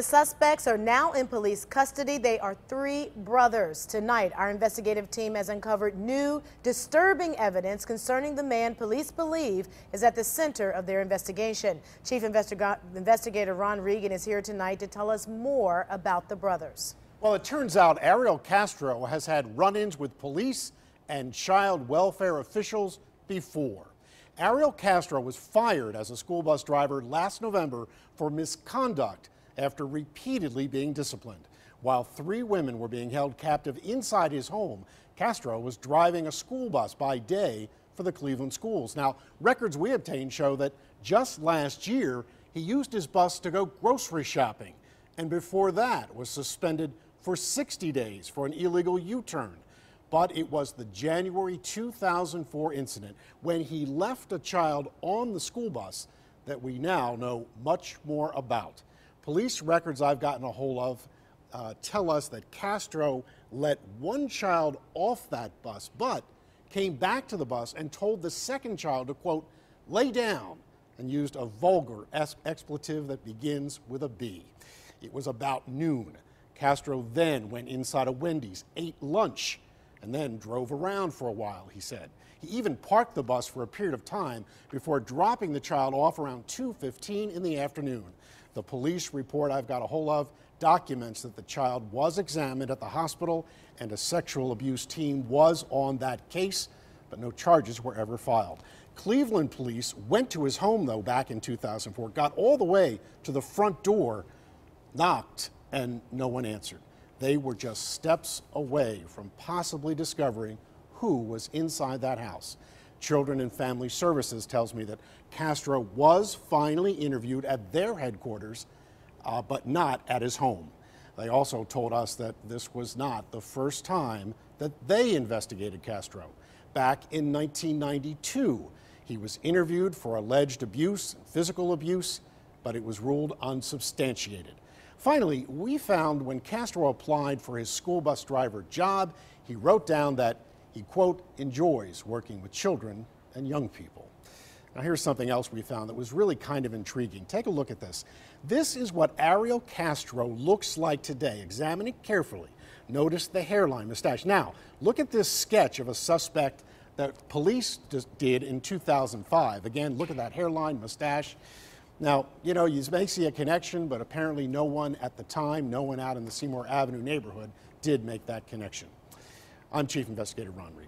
Suspects are now in police custody. They are three brothers. Tonight, our investigative team has uncovered new, disturbing evidence concerning the man police believe is at the center of their investigation. Chief Investigator Ron Regan is here tonight to tell us more about the brothers. Well, it turns out Ariel Castro has had run-ins with police and child welfare officials before. Ariel Castro was fired as a school bus driver last November for misconduct after repeatedly being disciplined. While three women were being held captive inside his home, Castro was driving a school bus by day for the Cleveland schools. Now, records we obtained show that just last year, he used his bus to go grocery shopping, and before that was suspended for 60 days for an illegal U-turn. But it was the January 2004 incident when he left a child on the school bus that we now know much more about. Police records I've gotten a hold of tell us that Castro let one child off that bus, but came back to the bus and told the second child to, quote, lay down, and used a vulgar expletive that begins with a B. It was about noon. Castro then went inside a Wendy's, ate lunch, and then drove around for a while, he said. He even parked the bus for a period of time before dropping the child off around 2:15 in the afternoon. The police report I've got a hold of documents that the child was examined at the hospital and a sexual abuse team was on that case, but no charges were ever filed. Cleveland police went to his home, though, back in 2004, got all the way to the front door, knocked, and no one answered. They were just steps away from possibly discovering who was inside that house. Children and Family Services tells me that Castro was finally interviewed at their headquarters, but not at his home. They also told us that this was not the first time that they investigated Castro. Back in 1992, he was interviewed for alleged abuse and physical abuse, but it was ruled unsubstantiated. Finally, we found when Castro applied for his school bus driver job, he wrote down that he, quote, enjoys working with children and young people. Now, here's something else we found that was really kind of intriguing. Take a look at this. This is what Ariel Castro looks like today. Examine it carefully. Notice the hairline, mustache. Now, look at this sketch of a suspect that police did in 2005. Again, look at that hairline, mustache. Now, you know, you may see a connection, but apparently no one at the time, no one out in the Seymour Avenue neighborhood did make that connection. I'm Chief Investigator Ron Regan.